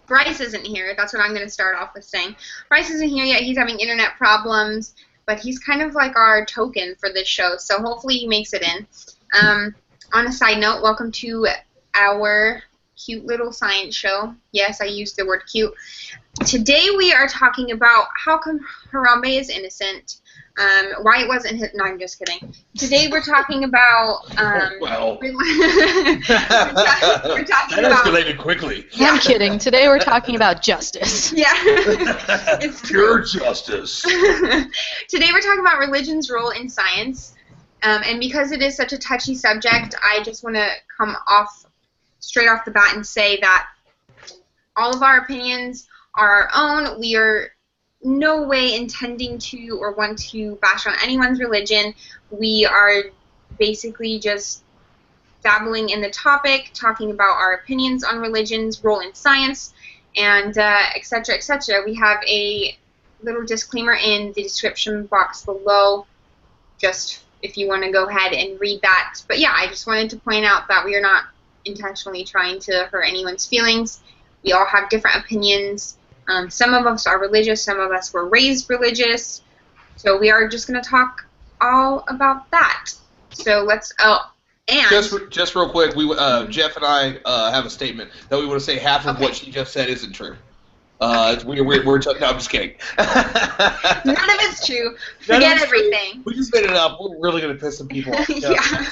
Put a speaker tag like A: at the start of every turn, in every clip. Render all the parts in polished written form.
A: Bryce isn't here. That's what I'm going to start off with saying. Bryce isn't here yet. He's having internet problems, but he's kind of like our token for this show, so hopefully he makes it in. On a side note, welcome to our cute little science show. Yes, I used the word cute. Today we are talking about how come Harambe is innocent, why it wasn't his... No, I'm just kidding. Today we're talking about...
B: Well.
A: we're talking
B: that escalated quickly.
C: Yeah. I'm kidding. Today we're talking about justice.
A: Yeah. It's
B: pure justice.
A: Today we're talking about religion's role in science. And because it is such a touchy subject, I just want to come off straight off the bat and say that all of our opinions are our own. We are no way intending to or want to bash on anyone's religion. We are basically just dabbling in the topic, talking about our opinions on religion's role in science, and etc., etc. We have a little disclaimer in the description box below, just if you want to go ahead and read that. But yeah, I just wanted to point out that we are not intentionally trying to hurt anyone's feelings. We all have different opinions. Some of us are religious, some of us were raised religious. So we are just going to talk all about that. So let's, and...
B: Just real quick, we Jeff and I have a statement that we want to say half of what she just said isn't true. No, I'm just kidding.
A: None of it's true. Forget everything.
B: True. We just made it up. We're really going to piss some people off.
A: Yeah.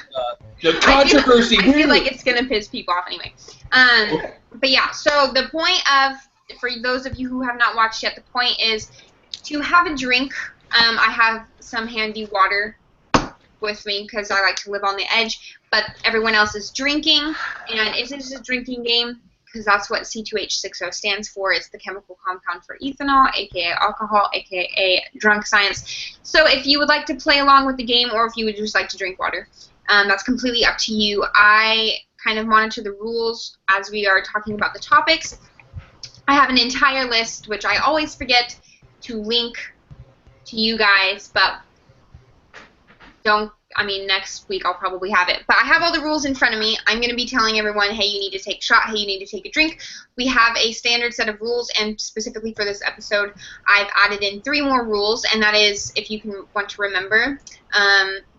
B: The controversy.
A: I feel like it's going to piss people off anyway. Okay. But yeah, so the point of, for those of you who have not watched yet, the point is to have a drink. I have some handy water with me because I like to live on the edge, but everyone else is drinking, and it is a drinking game because that's what C2H6O stands for. It's the chemical compound for ethanol, aka alcohol, aka drunk science. So if you would like to play along with the game, or if you would just like to drink water, that's completely up to you. I kind of monitor the rules as we are talking about the topics. I have an entire list, which I always forget to link to you guys, but next week I'll probably have it. But I have all the rules in front of me. I'm going to be telling everyone, hey, you need to take a shot, hey, you need to take a drink. We have a standard set of rules, and specifically for this episode, I've added in 3 more rules, and that is, if you want to remember,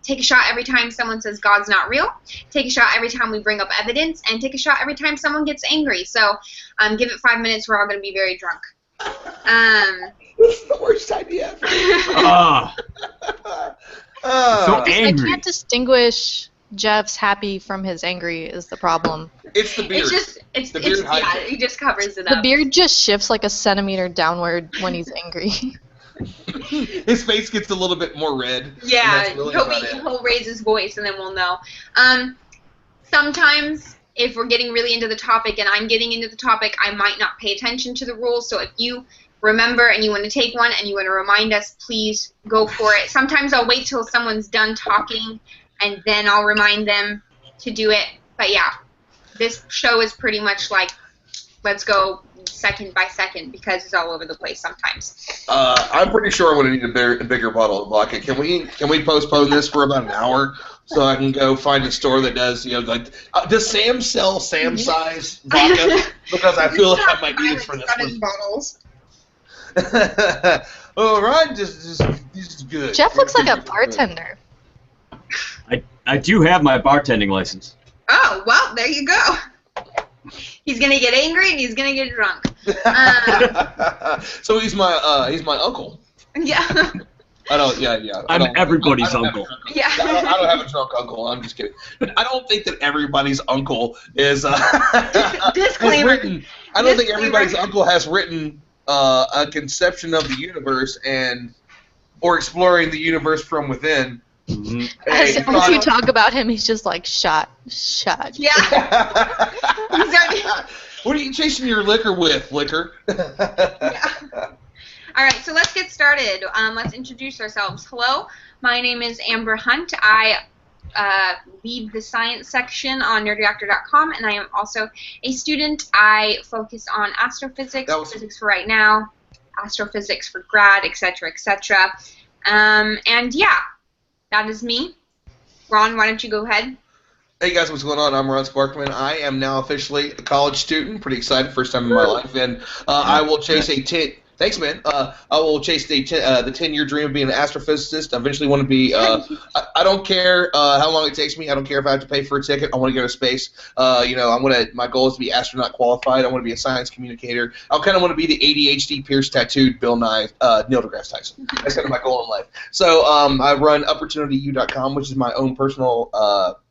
A: take a shot every time someone says God's not real, take a shot every time we bring up evidence, and take a shot every time someone gets angry. So give it 5 minutes. We're all going to be very drunk.
B: This is the worst idea ever.
D: So angry.
C: I can't distinguish Jeff's happy from his angry is the problem.
B: It's the beard.
A: It's
B: the beard.
A: Yeah, he just covers it
C: up.
A: The
C: beard just shifts like a centimeter downward when he's angry.
B: His face gets a little bit more red.
A: Yeah, really he'll raise his voice and then we'll know. Sometimes if we're getting really into the topic and I'm getting into the topic, I might not pay attention to the rules. So if you remember and you want to take one and you want to remind us, please go for it. Sometimes I'll wait till someone's done talking and then I'll remind them to do it. But yeah, this show is pretty much like, let's go second by second because it's all over the place sometimes.
B: I'm pretty sure I'm going to need a bigger bottle of vodka. Can we postpone this for about an hour so I can go find a store that does, does Sam sell Sam size vodka? Because I feel like I might need it for this one.
A: Bottles.
B: All right, just good.
C: Jeff looks like a bartender.
D: I do have my bartending license.
A: Oh, well, there you go. He's gonna get angry and he's gonna get drunk.
B: So he's my uncle.
A: Yeah.
D: I'm everybody's uncle.
A: Yeah.
B: I don't have a drunk uncle. I'm just kidding. But I don't think that everybody's uncle is.
A: Disclaimer.
B: I don't think everybody's uncle has written a conception of the universe or exploring the universe from within.
D: Mm-hmm.
C: As you talk about him, he's just like shot.
A: Yeah.
B: What are you chasing your liquor with, liquor?
A: Yeah. All right, so let's get started. Let's introduce ourselves. Hello, my name is Amber Hunt. I lead the science section on nerdreactor.com, and I am also a student. I focus on astrophysics, physics for right now, astrophysics for grad, etc., etc. And yeah, that is me. Ron, why don't you go ahead?
B: Hey guys, what's going on? I'm Ron Sparkman. I am now officially a college student. Pretty excited, first time in my life, and I will chase a 10. Thanks, man. I will chase the 10-year dream of being an astrophysicist. I eventually want to be. I don't care how long it takes me. I don't care if I have to pay for a ticket. I want to go to space. My goal is to be astronaut qualified. I want to be a science communicator. I kind of want to be the ADHD pierced tattooed Bill Nye, Neil deGrasse Tyson. That's kind of my goal in life. So I run opportunityu.com, which is my own personal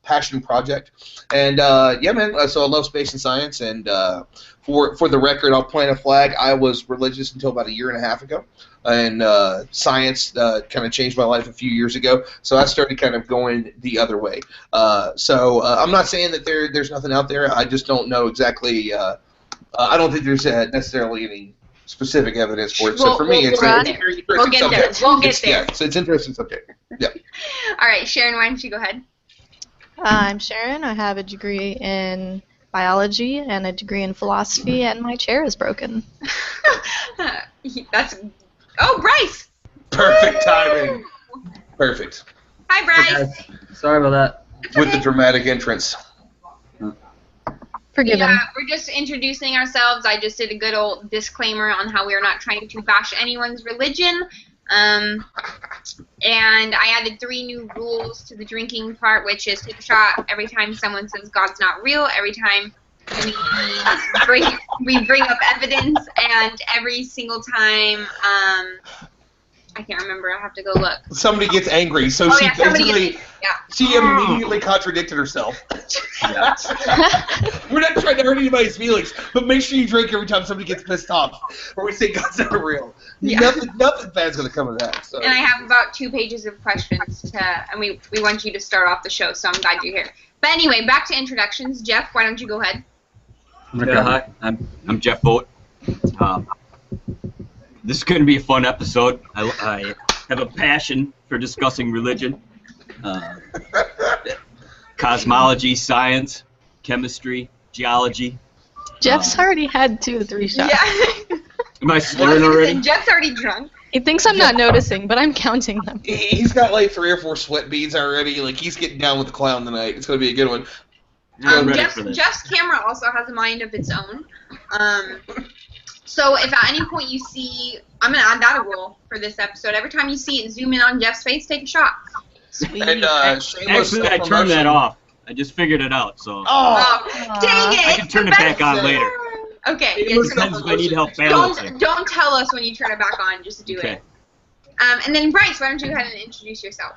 B: passion project, and yeah, man. So I love space and science, and for the record, I'll plant a flag. I was religious until about 1.5 years ago, and science kind of changed my life a few years ago. So I started kind of going the other way. So I'm not saying that there's nothing out there. I just don't know exactly. I don't think there's necessarily any specific evidence for it. So for me, it's an interesting subject.
A: We'll get there.
B: Yeah, so it's an interesting subject. Yeah.
A: All right, Sharon, why don't you go ahead?
C: I'm Sharon. I have a degree in biology and a degree in philosophy, and my chair is broken.
A: Oh, Bryce!
B: Perfect timing. Perfect.
A: Hi, Bryce.
E: Okay. Sorry about that.
B: With the dramatic entrance.
C: Forgiven.
A: Yeah, we're just introducing ourselves. I just did a good old disclaimer on how we are not trying to bash anyone's religion. And I added 3 new rules to the drinking part, which is take a shot every time someone says God's not real, every time we bring up evidence, and every single time I can't remember. I have to go look.
B: Somebody gets angry, so she immediately contradicted herself.
E: Yeah.
B: We're not trying to hurt anybody's feelings, but make sure you drink every time somebody gets pissed off, or we say God's not real.
A: Yeah.
B: Nothing bad's gonna come of that. So.
A: And I have about 2 pages of questions and we want you to start off the show, so I'm glad you're here. But anyway, back to introductions. Jeff, why don't you go ahead?
D: Yeah, hi. I'm Jeff Boat. This is going to be a fun episode. I have a passion for discussing religion, cosmology, science, chemistry, geology.
C: Jeff's already had 2 or 3 shots.
A: Yeah.
D: Am I slurring already?
A: Jeff's already drunk.
C: He thinks I'm not noticing, but I'm counting them.
B: He's got like 3 or 4 sweat beads already. Like he's getting down with the clown tonight. It's gonna be a good one.
D: I'm ready for this.
A: Jeff's camera also has a mind of its own. So if at any point you see, I'm going to add that a rule for this episode. Every time you see it, zoom in on Jeff's face, take a shot.
C: Sweet.
B: And
D: Actually, I turned that off. I just figured it out, so
A: Oh, dang it!
D: I can turn it back on later.
A: Okay.
D: It makes sense if I need help balancing.
A: Don't tell us when you turn it back on. Just do it. And then Bryce, why don't you go ahead and introduce yourself?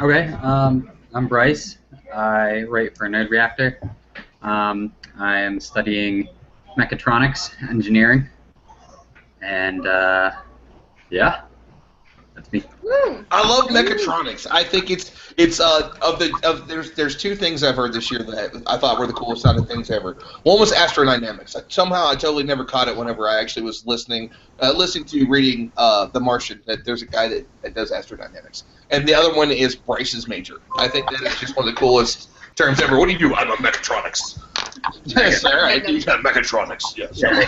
E: Okay. I'm Bryce. I write for Nerd Reactor. I am studying mechatronics engineering, and yeah, that's me.
A: Woo.
B: I love mechatronics. I think there's 2 things I've heard this year that I thought were the coolest sounding things ever. One was astrodynamics. Somehow I totally never caught it whenever I actually was reading The Martian. That there's a guy that does astrodynamics, and the other one is Bryce's major. I think that is just one of the coolest terms ever. What do you do? I'm a mechatronics. Yes, all right. You got mechatronics. Yes.
E: I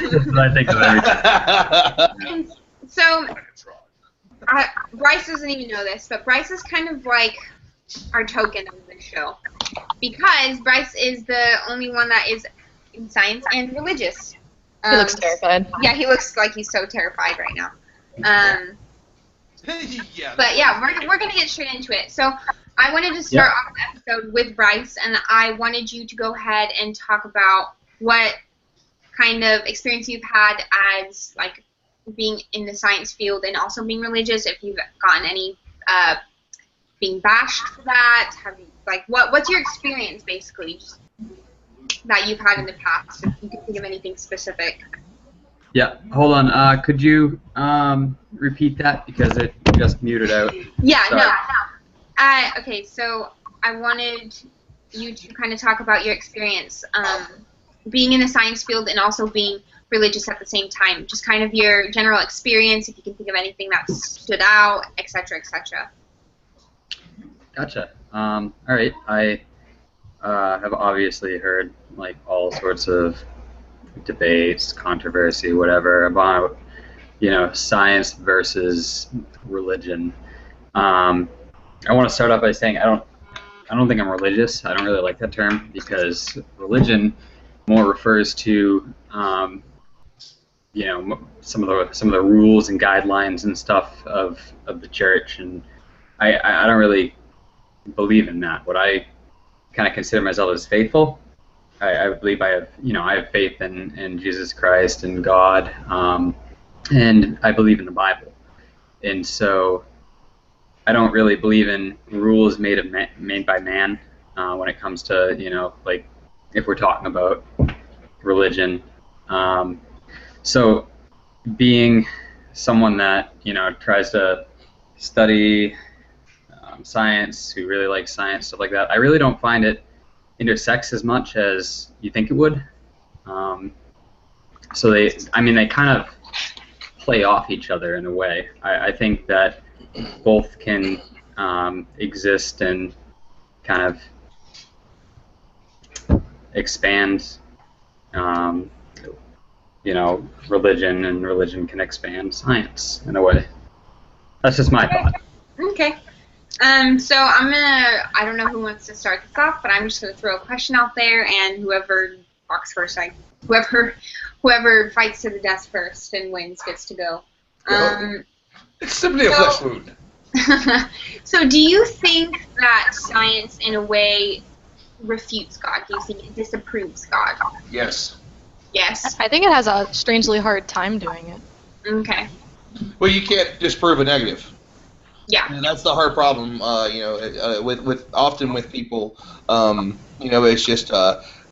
E: think of everything.
A: So, Bryce doesn't even know this, but Bryce is kind of like our token of the show. Because Bryce is the only one that is in science and religious.
C: He looks terrified.
A: Yeah, he looks like he's so terrified right now.
B: Yeah.
A: But yeah, we're going to get straight into it. So I wanted to start off the episode with Bryce, and I wanted you to go ahead and talk about what kind of experience you've had as, like, being in the science field and also being religious, if you've gotten any being bashed for that. Have you, like, what's your experience, basically, just that you've had in the past, if you can think of anything specific?
E: Yeah, hold on. Could you repeat that, because it just muted out?
A: Yeah,
E: Sorry.
A: no. Okay, so I wanted you to kind of talk about your experience being in the science field and also being religious at the same time. Just kind of your general experience, if you can think of anything that stood out, etc., etc.
E: Gotcha. All right. I have obviously heard like all sorts of debates, controversy, whatever about science versus religion. I want to start off by saying I don't I don't think I'm religious. I don't really like that term because religion more refers to some of the rules and guidelines and stuff of the church, and I don't really believe in that. What I kind of consider myself as faithful. I believe I have faith in Jesus Christ and God, and I believe in the Bible, and so I don't really believe in rules made by man when it comes to like if we're talking about religion. So being someone that tries to study science, who really likes science, stuff like that, I really don't find it intersects as much as you think it would. So they kind of play off each other in a way. I think that both can exist and kind of expand, religion, and religion can expand science in a way. That's just my thought.
A: Okay. So I don't know who wants to start this off, but I'm just gonna throw a question out there, and whoever talks first, whoever fights to the death first and wins gets to go.
B: It's simply a flesh wound.
A: So do you think that science, in a way, refutes God? Do you think it disapproves God?
B: Yes.
A: Yes.
C: I think it has a strangely hard time doing it.
A: Okay.
B: Well, you can't disprove a negative.
A: Yeah.
B: And that's the hard problem, with people. It's just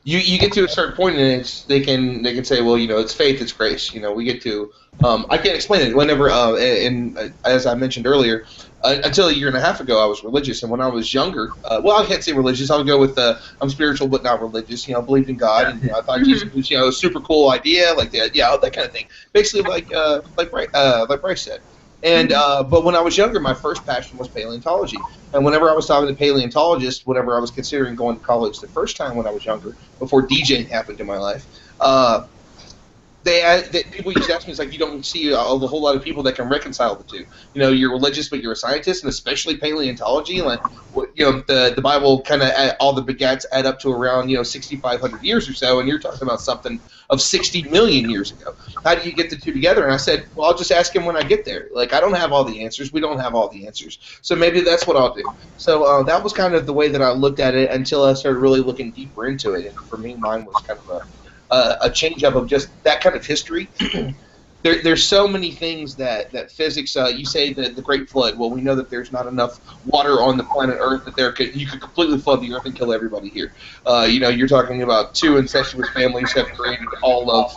B: you get to a certain point, and they can say, well, it's faith, it's grace. We get to I can't explain it. Whenever as I mentioned earlier, until a year and a half ago, I was religious, and when I was younger, I can't say religious. I'll go with I'm spiritual but not religious. Believed in God, and I thought Jesus was a super cool idea, like that, that kind of thing. Basically, like Bryce said. And but when I was younger, my first passion was paleontology. And whenever I was talking to paleontologists, whenever I was considering going to college the first time when I was younger, before DJing happened in my life, people used to ask me, it's like, you don't see a whole lot of people that can reconcile the two. You're religious, but you're a scientist, and especially paleontology. Like, the Bible kind of all the begats add up to around 6,500 years or so, and you're talking about something of 60 million years ago. How do you get the two together? And I said, well, I'll just ask him when I get there. Like, I don't have all the answers. We don't have all the answers. So maybe that's what I'll do. So that was kind of the way that I looked at it until I started really looking deeper into it. And for me, mine was kind of a change up of just that kind of history. There's so many things that physics. You say the Great Flood. Well, we know that there's not enough water on the planet Earth that you could completely flood the Earth and kill everybody here. You're talking about two incestuous families have created all of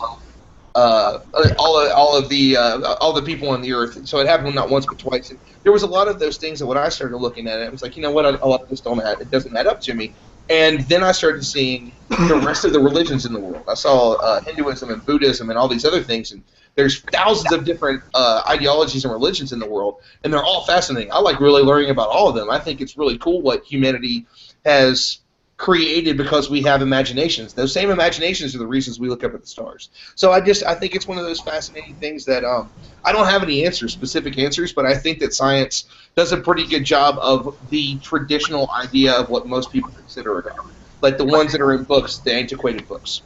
B: the people on the Earth. So it happened not once but twice. And there was a lot of those things that when I started looking at it, it was like, a lot of this doesn't add up to me. And then I started seeing the rest of the religions in the world. I saw Hinduism and Buddhism and all these other things, and there's thousands of different ideologies and religions in the world, and they're all fascinating. I like really learning about all of them. I think it's really cool what humanity has created because we have imaginations. Those same imaginations are the reasons we look up at the stars. So I think it's one of those fascinating things that I don't have any specific answers, but I think that science does a pretty good job of the traditional idea of what most people consider a God, like the ones that are in books, the antiquated books.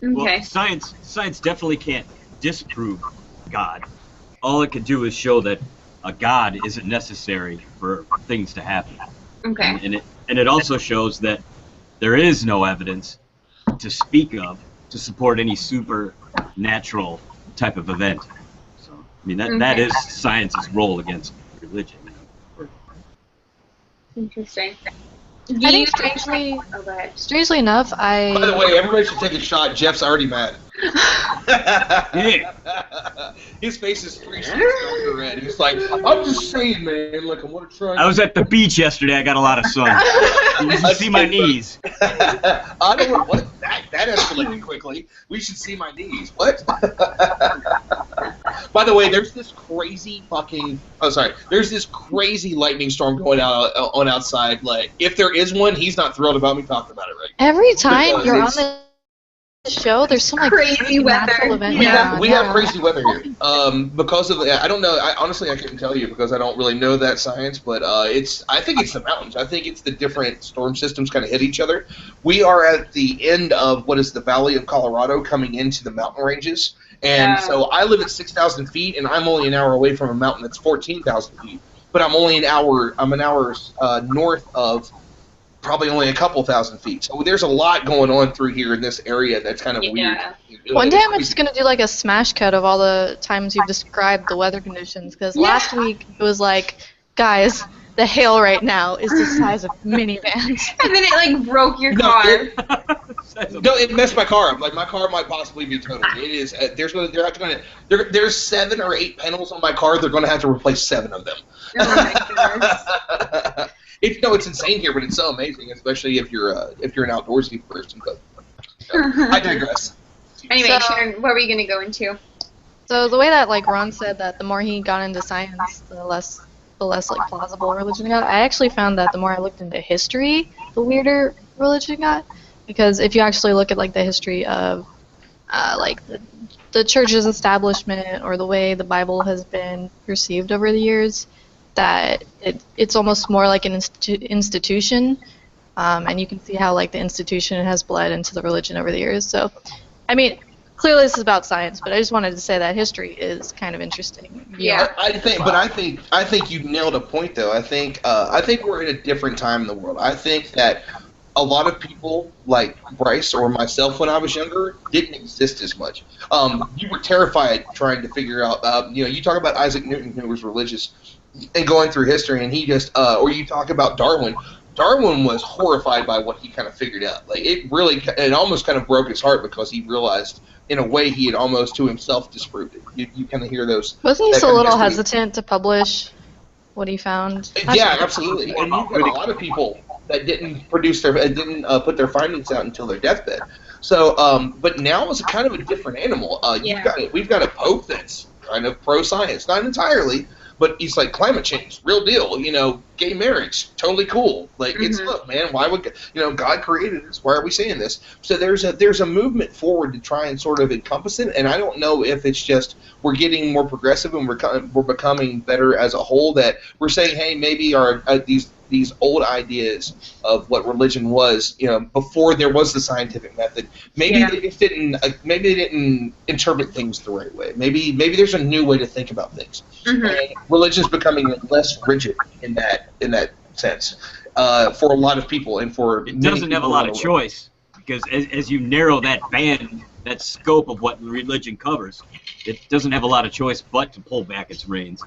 A: Okay.
D: Well, science definitely can't disprove God. All it could do is show that a God isn't necessary for things to happen.
A: Okay.
D: And it also shows that there is no evidence to speak of to support any supernatural type of event. So, that is science's role against religion.
A: Interesting.
C: I think strangely enough,
B: By the way, everybody should take a shot. Jeff's already mad.
D: Yeah.
B: His face is 3 shades darker red. He's like, I'm just saying, man. Look, I'm gonna try.
D: I was at the beach yesterday. I got a lot of sun. You should see my knees.
B: I don't know what that escalated quickly. We should see my knees. What? By the way, there's this crazy There's this crazy lightning storm going on outside. Like, if there is one, he's not thrilled about me talking about it right now.
C: every time you're on the the show, there's some like
A: Crazy
C: natural
A: weather.
C: event
B: We
C: going
B: have
C: on.
B: we
C: Yeah.
B: have crazy weather here. Because of I don't know. Honestly I couldn't tell you because I don't really know that science. But I think it's the mountains. I think it's the different storm systems kind of hit each other. We are at the end of what is the Valley of Colorado, coming into the mountain ranges, and so I live at 6,000 feet, and I'm only an hour away from a mountain that's 14,000 feet. But I'm only an hour. I'm an hour north of probably only a couple thousand feet. So there's a lot going on through here in this area that's kind of weird.
C: One
B: It's
C: day I'm
B: crazy.
C: just gonna do like a smash cut of all the times you've described the weather conditions, because last week it was like, guys, the hail right now is the size of minivans.
A: And then it like broke your
B: No,
A: car.
B: No, it messed my car up. Like my car might possibly be totaled. It is. There's 7 or 8 panels on my car. They're going to have to replace 7 of them.
A: Oh my goodness.
B: It's insane here, but it's so amazing, especially if you're an outdoorsy person. But I digress.
A: Anyway,
C: So-
A: Sharon, what were you gonna go into?
C: So the way that like Ron said that the more he got into science, the less like plausible religion got. I actually found that the more I looked into history, the weirder religion got. Because if you actually look at like the history of like the church's establishment or the way the Bible has been perceived over the years, that it's almost more like an institution, and you can see how like the institution has bled into the religion over the years. So, I mean, clearly this is about science, but I just wanted to say that history is kind of interesting.
A: Yeah.
B: I think you nailed a point though. I think we're in a different time in the world. I think that a lot of people like Bryce or myself when I was younger didn't exist as much. You were terrified trying to figure out. You talk about Isaac Newton, who was religious, and going through history, and he just or you talk about Darwin. Darwin was horrified by what he kind of figured out. Like it almost kind of broke his heart because he realized in a way he had almost to himself disproved it. You kind of hear those.
C: Wasn't he
B: that
C: so
B: kind of
C: little
B: history.
C: hesitant to publish what he found?
B: Yeah, absolutely. And you've got a lot of people that didn't put their findings out until their deathbed. So, but now it's kind of a different animal. We've got a pope that's kind of pro-science, not entirely, but he's like climate change, real deal. Gay marriage, totally cool. Like it's look, man, why would God created us? Why are we saying this? So there's a movement forward to try and sort of encompass it. And I don't know if it's just we're getting more progressive and we're becoming better as a whole. That we're saying, hey, maybe these old ideas of what religion was, before there was the scientific method. Maybe they just didn't. Maybe they didn't interpret things the right way. Maybe there's a new way to think about things. And religion's becoming less rigid in that sense for a lot of people and for
D: It doesn't have a lot of choice because as you narrow that band, that scope of what religion covers, it doesn't have a lot of choice but to pull back its reins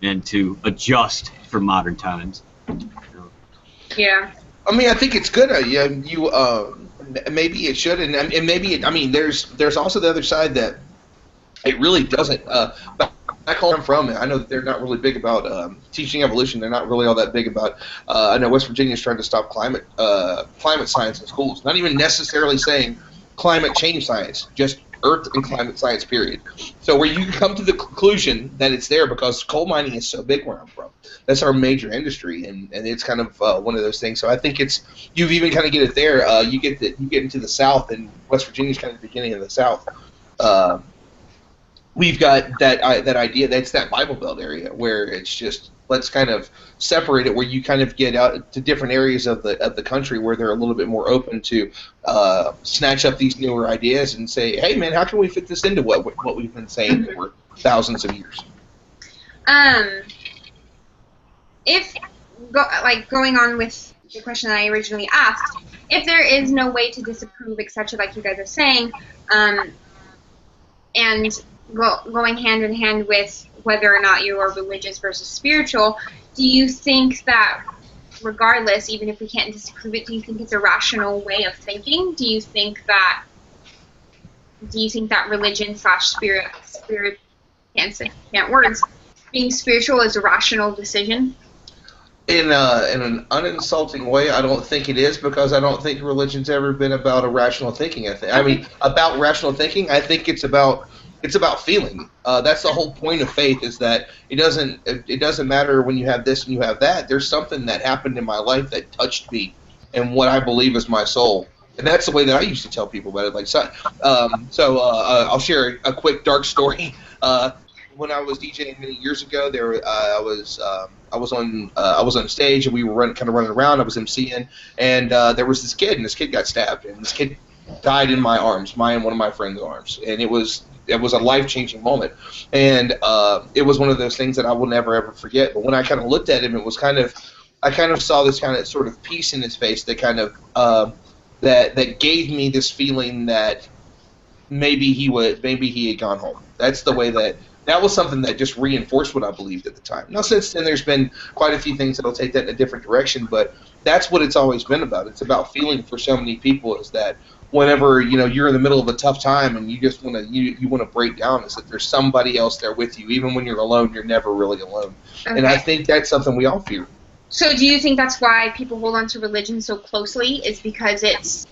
D: and to adjust for modern times.
A: Yeah.
B: I mean, I think it's good. Maybe it should, and maybe there's also the other side that it really doesn't. Back home I'm from, I know that they're not really big about teaching evolution. They're not really all that big about. I know West Virginia's trying to stop climate science in schools. Not even necessarily saying climate change science, just Earth and climate science, period. So where you come to the conclusion that it's there because coal mining is so big where I'm from. That's our major industry, and it's kind of one of those things. So I think you've even kind of get it there. You get into the South, and West Virginia's kind of the beginning of the South. We've got that idea. That's that Bible Belt area where it's just let's kind of separate it, where you kind of get out to different areas of the country where they're a little bit more open to snatch up these newer ideas and say, hey man, how can we fit this into what we've been saying for thousands of years?
A: Going on with the question that I originally asked, if there is no way to disapprove, etc., like you guys are saying, and going hand in hand with whether or not you are religious versus spiritual, do you think that regardless, even if we can't disprove it, do you think it's a rational way of thinking? Do you think that religion / spirit being spiritual is a rational decision?
B: In an uninsulting way, I don't think it is, because I don't think religion's ever been about a rational thinking. About rational thinking, I think it's about feeling. That's the whole point of faith, is that it doesn't matter when you have this and you have that. There's something that happened in my life that touched me and what I believe is my soul And that's the way that I used to tell people about it. Like, I'll share a quick dark story. When I was DJing many years ago, I was on stage and we were kind of running around. I was MCing, and there was this kid, and this kid got stabbed, and this kid died in my arms, one of my friend's arms, and it was a life-changing moment, and it was one of those things that I will never ever forget. But when I kind of looked at him, it was I kind of saw this kind of sort of peace in his face that kind of that gave me this feeling that maybe he had gone home. That's the way that was something that just reinforced what I believed at the time. Now, since then, there's been quite a few things that'll take that in a different direction, but that's what it's always been about. It's about feeling for so many people is that whenever you're in the middle of a tough time and you just want to break down, is that there's somebody else there with you. Even when you're alone, you're never really alone. Okay. And I think that's something we all fear.
A: So do you think that's why people hold on to religion so closely, is because it's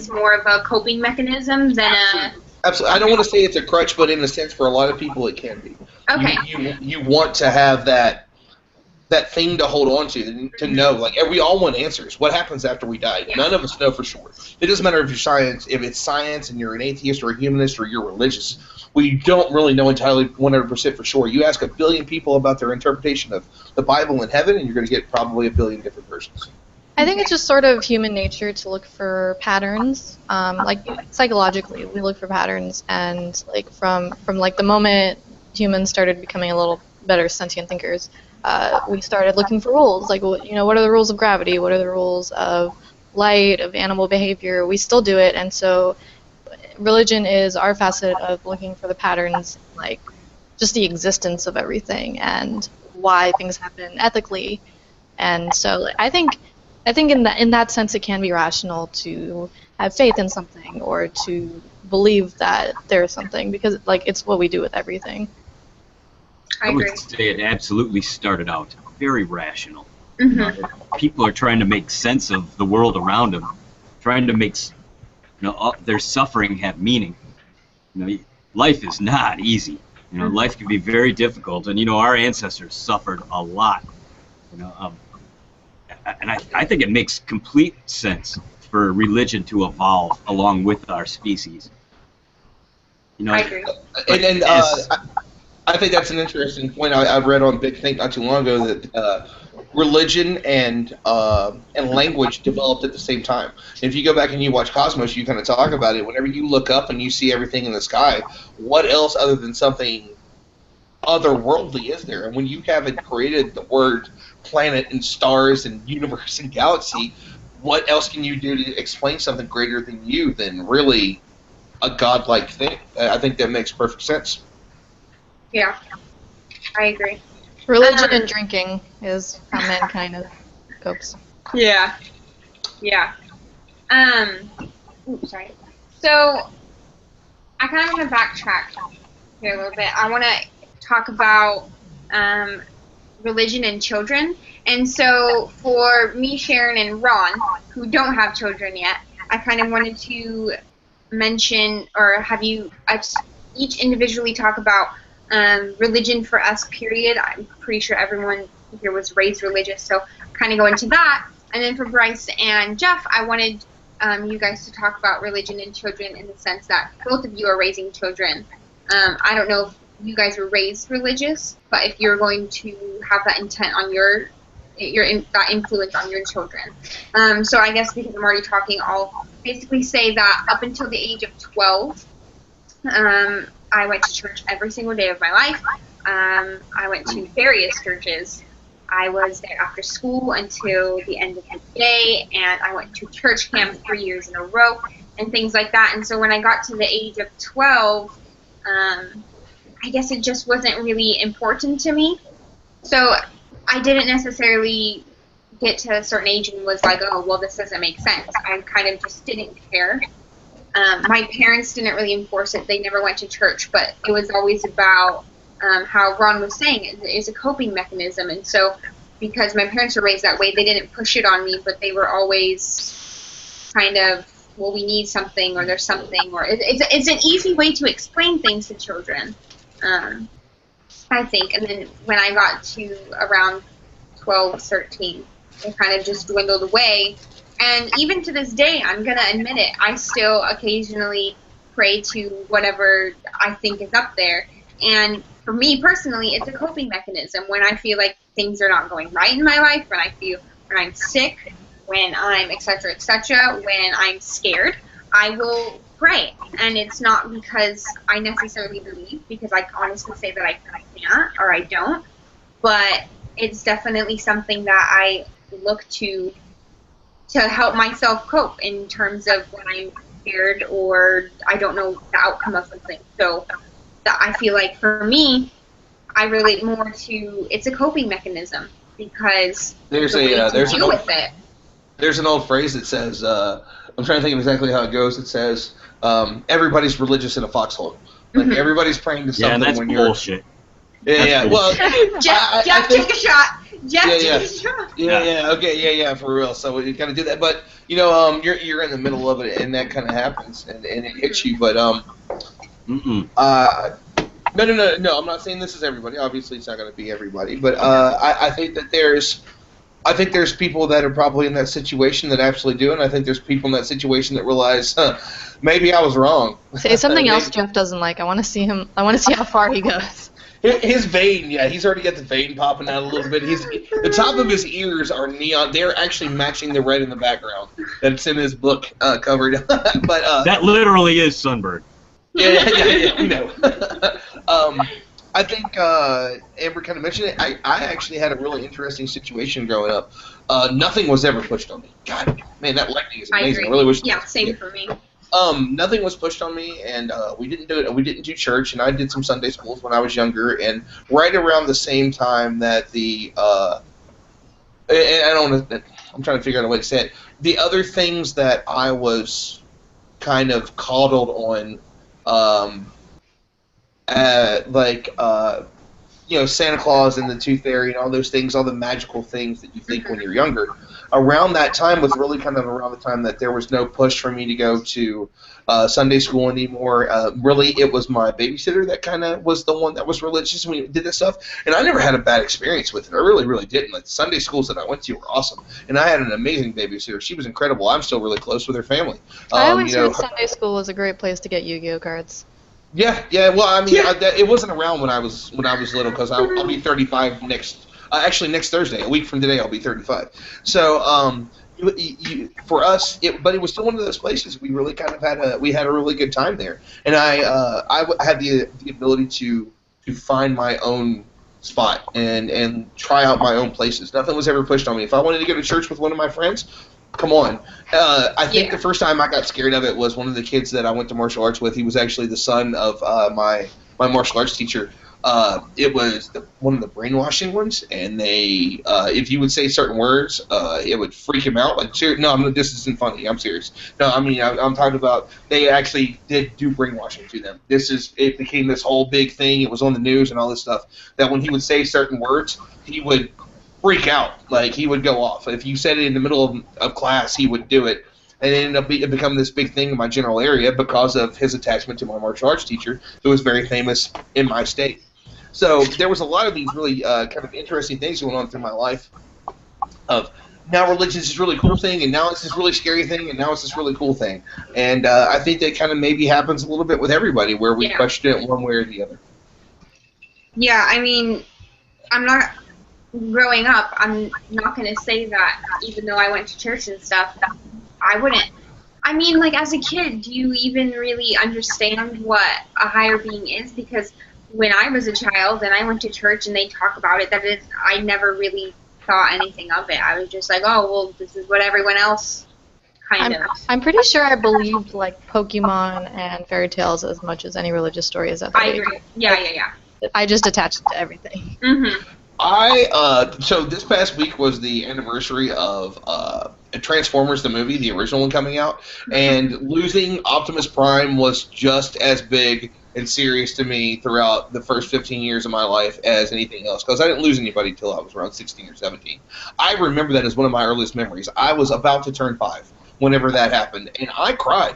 A: more of a coping mechanism than a...
B: Absolutely. I don't want to say it's a crutch, but in a sense, for a lot of people, it can be.
A: Okay.
B: You want to have that thing to hold on to know. Like, we all want answers. What happens after we die? Yeah. None of us know for sure. It doesn't matter if it's science and you're an atheist or a humanist or you're religious. We don't really know entirely 100% for sure. You ask a billion people about their interpretation of the Bible and heaven, and you're going to get probably a billion different versions.
C: I think it's just sort of human nature to look for patterns. Like psychologically, we look for patterns, and like from like the moment humans started becoming a little better sentient thinkers, we started looking for rules. Like, what are the rules of gravity? What are the rules of light, of animal behavior? We still do it, and so religion is our facet of looking for the patterns, like just the existence of everything and why things happen ethically. And so I think in that sense it can be rational to have faith in something or to believe that there's something, because like it's what we do with everything.
A: I agree.
D: would say it absolutely started out very rational.
A: Mm-hmm.
D: People are trying to make sense of the world around them, trying to make their suffering have meaning. Life is not easy. Life can be very difficult, and our ancestors suffered a lot. And I think it makes complete sense for religion to evolve along with our species.
A: I agree.
B: And I think that's an interesting point. I read on Big Think not too long ago that religion and language developed at the same time. If you go back and you watch Cosmos, you kind of talk about it. Whenever you look up and you see everything in the sky, what else other than something otherworldly is there? And when you haven't created the word planet and stars and universe and galaxy, what else can you do to explain something greater than you than really a godlike thing? I think that makes perfect sense.
A: Yeah, I agree.
C: Religion and drinking is how mankind copes.
A: Yeah. Sorry. So I kind of want to backtrack here a little bit. I want to talk about religion and children. And so for me, Sharon, and Ron, who don't have children yet, I kind of wanted to mention, or have you each individually talk about religion for us, period. I'm pretty sure everyone here was raised religious, so kind of go into that. And then for Bryce and Jeff, I wanted you guys to talk about religion and children in the sense that both of you are raising children. I don't know if you guys were raised religious, but if you're going to have that intent on that influence on your children. So I guess because I'm already talking, I'll basically say that up until the age of 12, I went to church every single day of my life. I went to various churches. I was there after school until the end of the day, and I went to church camp 3 years in a row and things like that. And so when I got to the age of 12, I guess it just wasn't really important to me. So I didn't necessarily get to a certain age and was like, oh, well, this doesn't make sense. I kind of just didn't care. My parents didn't really enforce it. They never went to church, but it was always about how Ron was saying, it's a coping mechanism. And so because my parents were raised that way, they didn't push it on me, but they were always kind of, well, we need something, or there's something, or it's an easy way to explain things to children, I think. And then when I got to around 12, 13, it kind of just dwindled away. And even to this day, I'm going to admit it, I still occasionally pray to whatever I think is up there. And for me personally, it's a coping mechanism when I feel like things are not going right in my life, when I'm sick, when I'm et cetera, when I'm scared, I will pray. And it's not because I necessarily believe, because I honestly say that I can't or I don't, but it's definitely something that I look to help myself cope in terms of when I'm scared or I don't know the outcome of something. So I feel like for me, I relate more to it's a coping mechanism because
B: There's
A: deal with it.
B: There's an old phrase that says, I'm trying to think of exactly how it goes. It says, everybody's religious in a foxhole. Like everybody's praying to something
D: that's
B: when you're.
D: bullshit.
B: Yeah.
D: Bullshit.
B: Well,
A: Jeff, take a shot. Jeff, take a shot.
B: Yeah. Okay. Yeah. For real. So you kind of do that, but you're in the middle of it, and that kind of happens, and it hits you. But No. I'm not saying this is everybody. Obviously, it's not going to be everybody. But I think that there's people that are probably in that situation that absolutely do, and I think there's people in that situation that realize, maybe I was wrong.
C: Say something else Jeff doesn't like. I want to see how far he goes.
B: His vein, he's already got the vein popping out a little bit. The top of his ears are neon. They're actually matching the red in the background that's in his book covered. But
D: that literally is sunburn.
B: Yeah. I think Amber kind of mentioned it. I actually had a really interesting situation growing up. Nothing was ever pushed on me. God, man, that lightning is amazing. I really wish.
A: Yeah, same for me.
B: Nothing was pushed on me, and we didn't do it. We didn't do church, and I did some Sunday schools when I was younger. And right around the same time that I'm trying to figure out a way to say it. The other things that I was kind of coddled on. Santa Claus and the Tooth Fairy and all those things, all the magical things that you think when you're younger. Around that time was really kind of around the time that there was no push for me to go to Sunday school anymore. Really, it was my babysitter that kind of was the one that was religious when we did this stuff. And I never had a bad experience with it. I really, really didn't. Like, Sunday schools that I went to were awesome. And I had an amazing babysitter. She was incredible. I'm still really close with her family.
C: I always heard Sunday school was a great place to get Yu-Gi-Oh cards.
B: Yeah. Well, I mean, it wasn't around when I was little because I'll be 35 next Thursday, a week from today, I'll be 35. So, for us, but it was still one of those places we really kind of had a really good time there, and I had the ability to find my own spot and try out my own places. Nothing was ever pushed on me. If I wanted to go to church with one of my friends, come on. I think the first time I got scared of it was one of the kids that I went to martial arts with. He was actually the son of my martial arts teacher. It was one of the brainwashing ones, and they, if you would say certain words, it would freak him out. Like, this isn't funny. I'm serious. No, I mean, I'm talking about they actually did do brainwashing to them. It became this whole big thing. It was on the news and all this stuff. That when he would say certain words, he would freak out. Like, he would go off. If you said it in the middle of class, he would do it. And it ended up becoming this big thing in my general area because of his attachment to my martial arts teacher, who was very famous in my state. So there was a lot of these really kind of interesting things going on through my life. Of now religion is this really cool thing, and now it's this really scary thing, and now it's this really cool thing. And I think that kind of maybe happens a little bit with everybody, where we question it one way or the other.
A: Yeah, I mean, growing up, I'm not going to say that even though I went to church and stuff, I wouldn't. I mean, like, as a kid, do you even really understand what a higher being is? Because when I was a child and I went to church and they talk about it, I never really thought anything of it. I was just like, oh, well, this is what everyone else kind of.
C: I'm pretty sure I believed, like, Pokemon and fairy tales as much as any religious story is at that age.
A: I agree. Yeah.
C: I just attached it to everything.
A: Mm-hmm.
B: So this past week was the anniversary of Transformers, the movie, the original one coming out, and losing Optimus Prime was just as big and serious to me throughout the first 15 years of my life as anything else, because I didn't lose anybody until I was around 16 or 17. I remember that as one of my earliest memories. I was about to turn 5 whenever that happened, and I cried.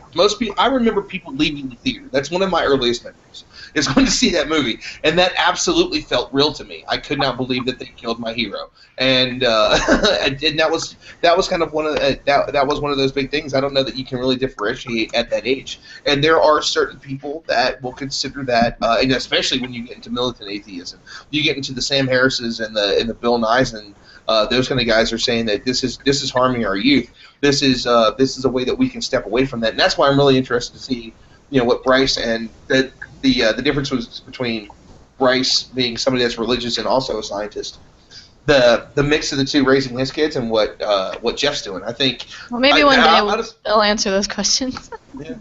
B: I remember people leaving the theater. That's one of my earliest memories, is going to see that movie, and that absolutely felt real to me. I could not believe that they killed my hero, and and that was kind of one of that was one of those big things. I don't know that you can really differentiate at that age, and there are certain people that will consider that, and especially when you get into militant atheism, you get into the Sam Harris's and the Bill Nyes and those kind of guys are saying that this is harming our youth. This is a way that we can step away from that, and that's why I'm really interested to see, what Bryce and the difference was between Bryce being somebody that's religious and also a scientist. The mix of the two, raising his kids, and what Jeff's doing. I think.
C: Well, maybe one day they'll answer those questions.
B: Yeah.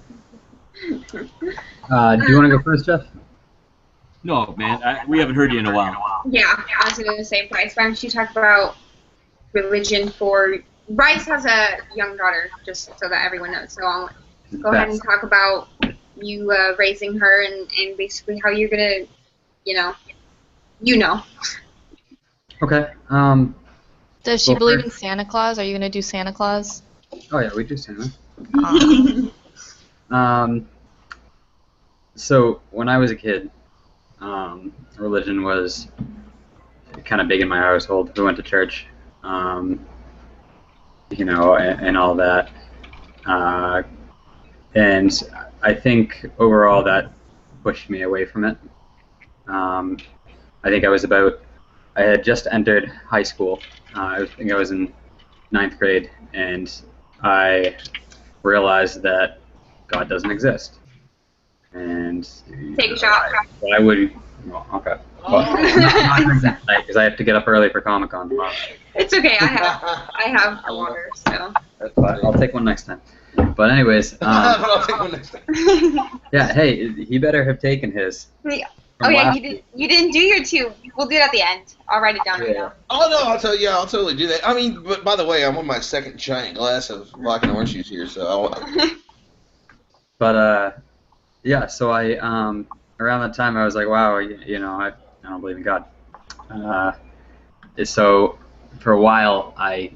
E: Do you want to go first, Jeff?
D: No, man, we haven't heard you in a while.
A: Yeah, I was going to say, Bryce, why don't you talk about religion for... Bryce has a young daughter, just so that everyone knows. So I'll go ahead and talk about you raising her and basically how you're going to,
E: Okay.
C: Does she believe in Santa Claus? Are you going to do Santa Claus?
E: Oh, yeah, we do Santa. So when I was a kid, religion was kind of big in my household. We went to church, and all that. And I think overall that pushed me away from it. I think I had just entered high school. I think I was in 9th grade, and I realized that God doesn't exist. And
A: take a shot.
E: Why would? Well, okay. Because I have to get up early for Comic-Con tomorrow.
A: It's okay. I have water, so.
E: That's fine. I'll take one next time. But anyways,
B: I'll take one next time.
E: Yeah. Hey, he better have taken his.
A: Yeah. Oh yeah, you didn't do your 2. We'll do it at the end. I'll write it down right now.
B: Oh no, I'll totally do that. I mean, but by the way, I'm on my second giant glass of black and orange juice here, so.
E: But yeah. So I around that time I was like, wow, I don't believe in God. So for a while I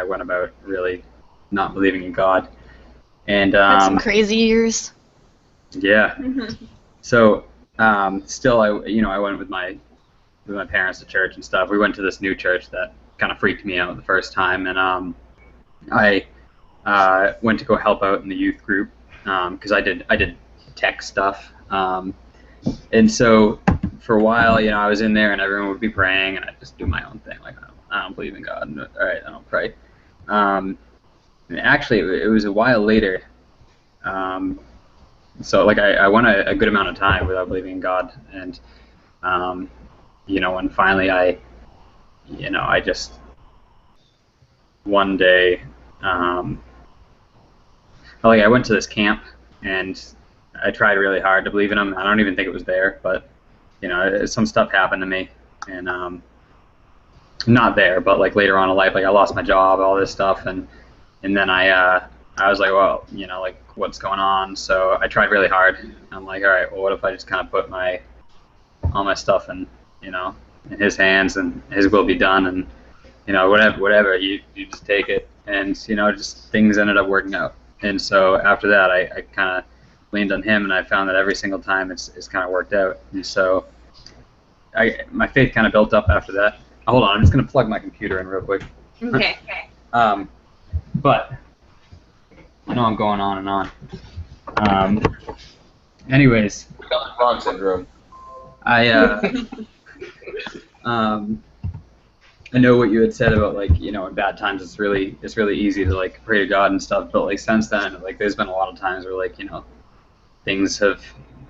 E: went about really not believing in God, and
C: Had some crazy years.
E: Yeah. So still I went with my parents to church and stuff. We went to this new church that kind of freaked me out the first time, and I went to go help out in the youth group because I did tech stuff. And so for a while, I was in there and everyone would be praying, and I'd just do my own thing. Like, I don't believe in God. All right, I don't pray. And actually, it was a while later. So like I went a good amount of time without believing in God, and when finally I just one day, I went to this camp and I tried really hard to believe in him. I don't even think it was there, but some stuff happened to me, and not there, but like later on in life, like I lost my job, all this stuff, and then I was like, well, like what's going on? So I tried really hard. I'm like, all right, well, what if I just kind of put all my stuff in in His hands, and His will be done, and whatever you just take it, and just things ended up working out. And so after that, I kind of leaned on Him, and I found that every single time it's kind of worked out. And so my faith kind of built up after that. Hold on, I'm just gonna plug my computer in real quick.
A: Okay.
E: But I know I'm going on and on. Anyways,
B: Frog syndrome.
E: I know what you had said about in bad times it's really easy to pray to God and stuff, but since then there's been a lot of times where things have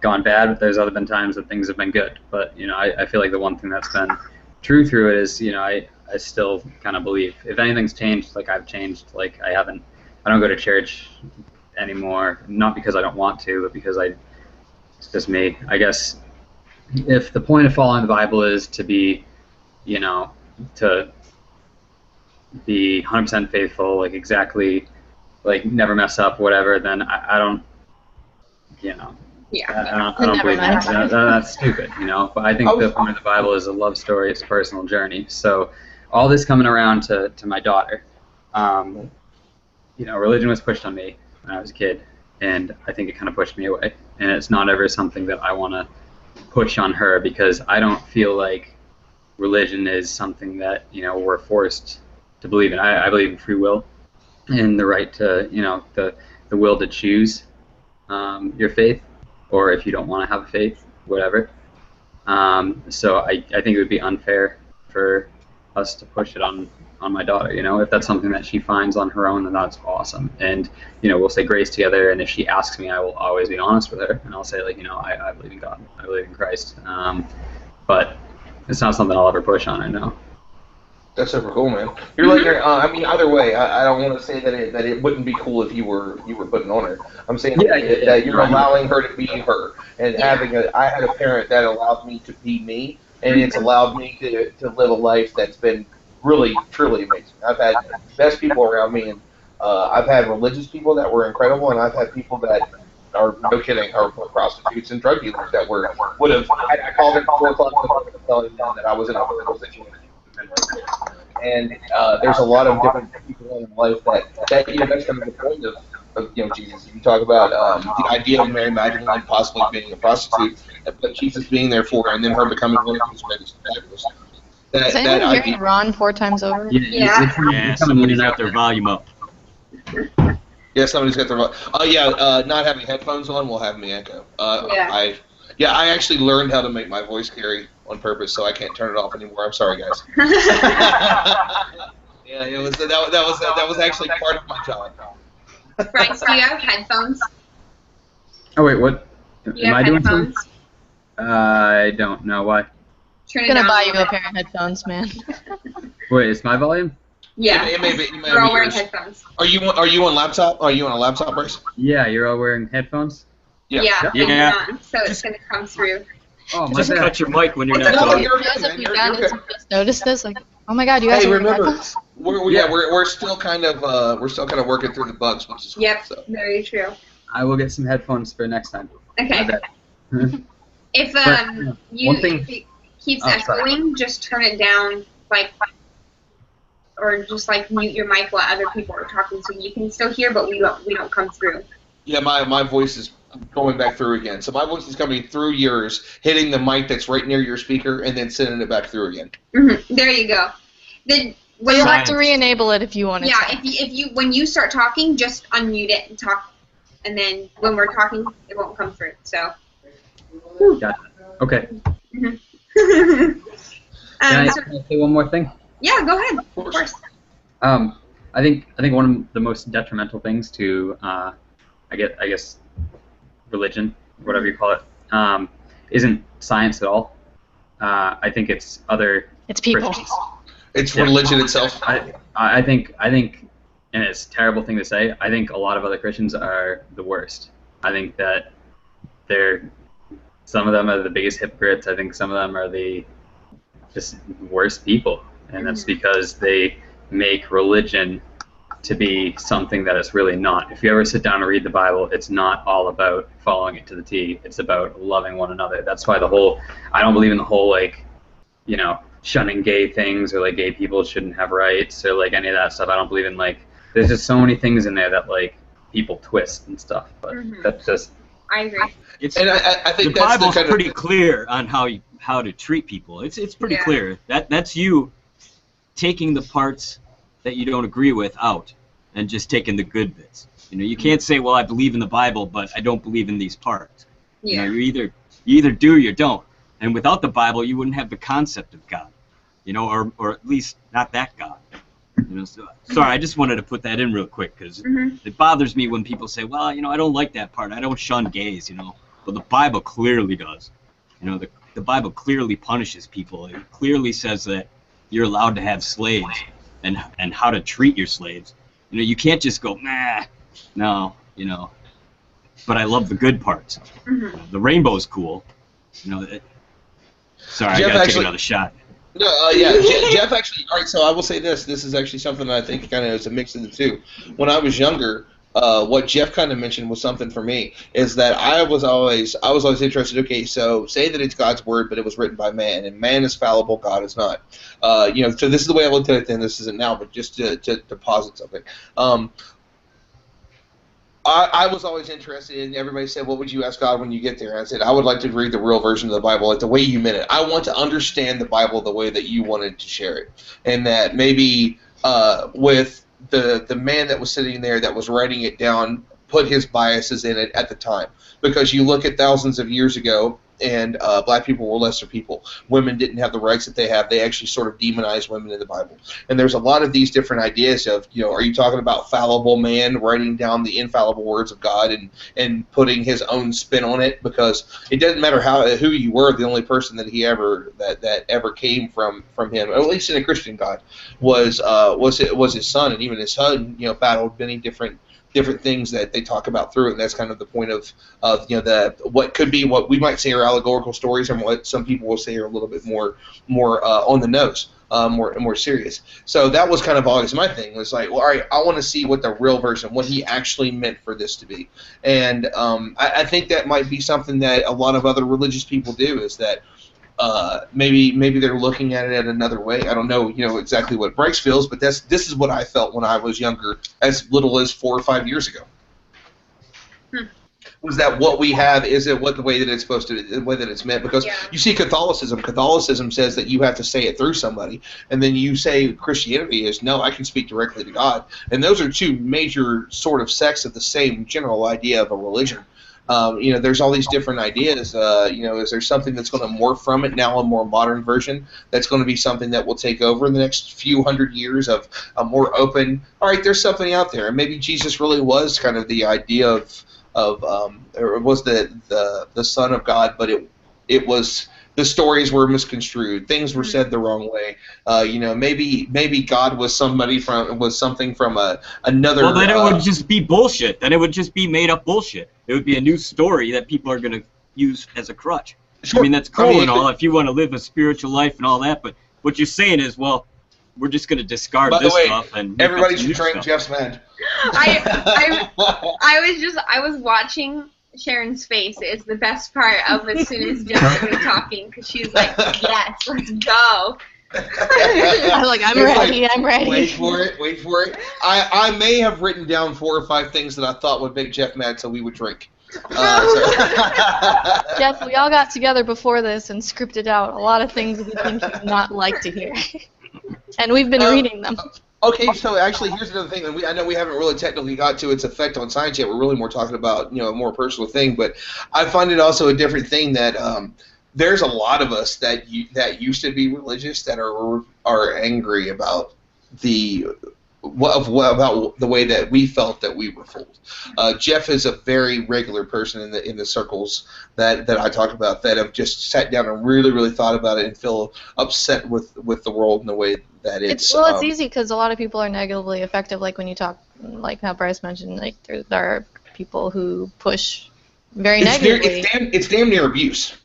E: gone bad, but there's been times that things have been good. But I feel like the one thing that's been true through it is I still kind of believe. If anything's changed, I've changed. I don't go to church anymore, not because I don't want to, but because it's just me. I guess if the point of following the Bible is to be, to be 100% faithful, exactly, never mess up, whatever, then I don't,
A: Yeah.
E: I don't believe that. That's stupid, But I think the point of the Bible is a love story. It's a personal journey. So all this coming around to my daughter, religion was pushed on me when I was a kid, and I think it kind of pushed me away. And it's not ever something that I want to push on her, because I don't feel like religion is something that we're forced to believe in. I believe in free will and the right to the will to choose your faith, or if you don't want to have a faith, whatever. So I think it would be unfair for us to push it on my daughter. If that's something that she finds on her own, then that's awesome. And we'll say grace together. And if she asks me, I will always be honest with her, and I'll say I believe in God, I believe in Christ. But it's not something I'll ever push on her. No.
B: That's super cool, man. You're like, I mean, either way, I don't want to say that it wouldn't be cool if you were putting on her. I'm saying that you're allowing her to be her, and I had a parent that allowed me to be me, and it's allowed me to live a life that's been really, truly amazing. I've had the best people around me, and I've had religious people that were incredible, and I've had people that are, no kidding, are prostitutes and drug dealers that would have. I called them at 4 o'clock in the morning telling them that I was in a horrible situation. And there's a lot of different people in life that that's kind of the point of Jesus. You talk about the idea of Mary Magdalene possibly being a prostitute, but Jesus being there for her, and then her becoming one of his greatest disciples.
C: Is anyone hearing Ron 4 times over?
D: Yeah, somebody's got their volume up.
B: Yeah, somebody's got their volume. Not having headphones on will have me echo. I actually learned how to make my voice carry on purpose, so I can't turn it off anymore. I'm sorry, guys. That was actually part of my job.
A: Bryce, do you have headphones?
E: Oh wait, what?
A: Am I doing something?
E: I don't know why.
C: I'm gonna buy you a pair of headphones, man.
E: Wait, is my volume?
A: Yeah. We're all wearing headphones.
B: Are you on laptop? Are you on a laptop, Bryce?
E: Yeah, you're all wearing headphones.
A: Yeah. So it's gonna come through.
E: Oh, my
D: Just
E: bad.
D: cut your mic when you're not
B: No,
D: talking.
B: you're
C: You guys
B: okay,
C: have
B: man.
C: done
B: You're
C: is
B: okay.
C: just noticed this, like, oh my god, you guys
B: Hey,
C: are wearing
B: remember,
C: headphones?
B: we're still kind of working through the bugs, which is cool.
A: Yep.
B: So.
A: Very true.
E: I will get some headphones for next time.
A: Okay. If if it keeps echoing, just turn it down, or just mute your mic while other people are talking, so you can still hear, but we don't come through.
B: Yeah, my voice is going back through again. So my voice is coming through yours, hitting the mic that's right near your speaker, and then sending it back through again.
A: Mm-hmm. There you go. Then
C: You'll have to re-enable it if you want to.
A: Yeah, when you start talking, just unmute it and talk, and then when we're talking, it won't come through. So.
E: Got it. Okay.
A: Mm-hmm.
E: Can I say one more thing?
A: Yeah, go ahead. Of course.
E: I think one of the most detrimental things to I guess religion, whatever you call it, isn't science at all. I think it's other.
C: It's people.
E: Christians.
B: It's religion itself.
E: I think, and it's a terrible thing to say, I think a lot of other Christians are the worst. I think that some of them are the biggest hypocrites. I think some of them are the just worst people, and that's because they make religion to be something that it's really not. If you ever sit down and read the Bible, it's not all about following it to the T. It's about loving one another. That's why I don't believe in the whole shunning gay things, or gay people shouldn't have rights, or any of that stuff. I don't believe in there's just so many things in there that people twist and stuff. But that's just.
A: I agree.
B: And I think
D: the Bible's pretty clear on how to treat people. It's pretty clear. That's you taking the parts that you don't agree with out and just taking the good bits. You can't say, well, I believe in the Bible, but I don't believe in these parts.
A: Yeah.
D: You either do or you don't. And without the Bible, you wouldn't have the concept of God, or at least not that God. Sorry, I just wanted to put that in real quick because it bothers me when people say, well, I don't like that part. I don't shun gays, But the Bible clearly does. The Bible clearly punishes people. It clearly says that you're allowed to have slaves and how to treat your slaves. You can't just go, no, but I love the good parts. The rainbow's cool. Sorry,
B: Jeff,
D: I gotta take another shot.
B: No, Jeff actually. All right, so I will say this. This is actually something that I think kind of is a mix of the two. When I was younger, what Jeff kind of mentioned was something for me. Is that I was always interested. Okay, so say that it's God's word, but it was written by man, and man is fallible, God is not. So this is the way I looked at it then. This isn't now, but just to posit something. I was always interested in. Everybody said, "What would you ask God when you get there?" I said, "I would like to read the real version of the Bible, like the way you meant it. I want to understand the Bible the way that you wanted to share it, and that maybe with the man that was sitting there that was writing it down, put his biases in it at the time, because you look at thousands of years ago." And black people were lesser people. Women didn't have the rights that they have. They actually sort of demonized women in the Bible. And there's a lot of these different ideas of, are you talking about fallible man writing down the infallible words of God and putting his own spin on it? Because it doesn't matter who you were. The only person that he ever that ever came from him, or at least in a Christian God, was his son, and even his son, battled many different things that they talk about through it, and that's kind of the point of the what could be what we might say are allegorical stories, and what some people will say are a little bit more on the nose, more serious. So that was kind of always my thing. It was like, well, all right, I want to see what the real version, what he actually meant for this to be, and I think that might be something that a lot of other religious people do, is that maybe they're looking at it in another way. I don't know, exactly what Bryce feels, but this is what I felt when I was younger, as little as 4 or 5 years ago. Was that what we have? Is it what the way that it's supposed to, the way that it's meant? Because you see Catholicism. Catholicism says that you have to say it through somebody, and then you say Christianity is, no, I can speak directly to God. And those are two major sort of sects of the same general idea of a religion. There's all these different ideas. Is there something that's going to morph from it now, a more modern version that's going to be something that will take over in the next few hundred years of a more open, all right, there's something out there. And maybe Jesus really was kind of the idea or was the Son of God, but it was, the stories were misconstrued. Things were said the wrong way. Maybe God was something from another.
D: Well, then it would just be bullshit. Then it would just be made up bullshit. It would be a new story that people are going to use as a crutch. Sure. I mean, that's cool and all if you want to live a spiritual life and all that, but what you're saying is, well, we're just going to discard this stuff and
B: everybody should drink Jeff's mad.
A: I was watching Sharon's face. It's the best part of as soon as Jeff started talking, because she's like, yes, let's go.
C: I'm like, I'm ready.
B: Wait for it. I may have written down 4 or 5 things that I thought would make Jeff mad, so we would drink.
C: Jeff, we all got together before this and scripted out a lot of things we think you'd not like to hear. And we've been reading them.
B: Okay, so actually, here's another thing. And I know we haven't really technically got to its effect on science yet. We're really more talking about a more personal thing. But I find it also a different thing that there's a lot of us that used to be religious that are angry about about the way that we felt that we were fooled. Jeff is a very regular person in the circles that I talk about that have just sat down and really, really thought about it and feel upset with the world in the way that it's.
C: It's easy because a lot of people are negatively affected. Like when you talk, like how Bryce mentioned, like there are people who push very negatively.
B: It's damn near abuse.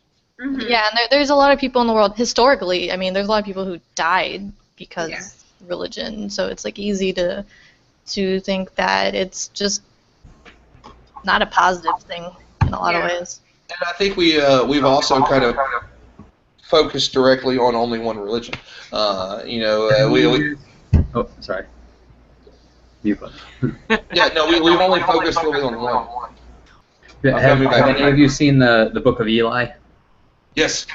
A: Mm-hmm.
C: Yeah, and there's a lot of people in the world historically. I mean, there's a lot of people who died because religion. So it's like easy to think that it's just not a positive thing in a lot of ways.
B: And I think we've also kind of focused directly on only one religion. Oh,
E: sorry. You.
B: Yeah, no, we've only focused really on one.
E: Have any of you seen the Book of Eli?
B: Yes.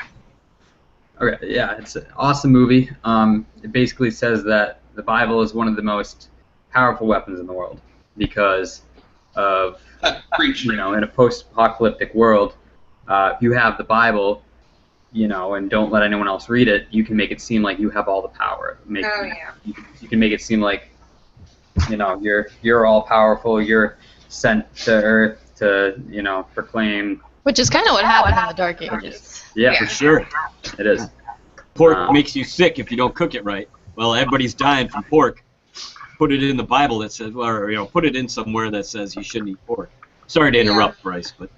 E: Okay, yeah, it's an awesome movie. It basically says that the Bible is one of the most powerful weapons in the world because of, in a post-apocalyptic world, if you have the Bible, and don't let anyone else read it, you can make it seem like you have all the power. You can make it seem like, you're all powerful. You're sent to Earth to, proclaim.
C: Which is kind of what happened in the Dark Ages.
E: Yeah,
D: for sure.
E: It is.
D: Pork makes you sick if you don't cook it right. Well, everybody's dying from pork. Put it in the Bible that says, or put it in somewhere that says you shouldn't eat pork. Sorry to interrupt, Bryce, but.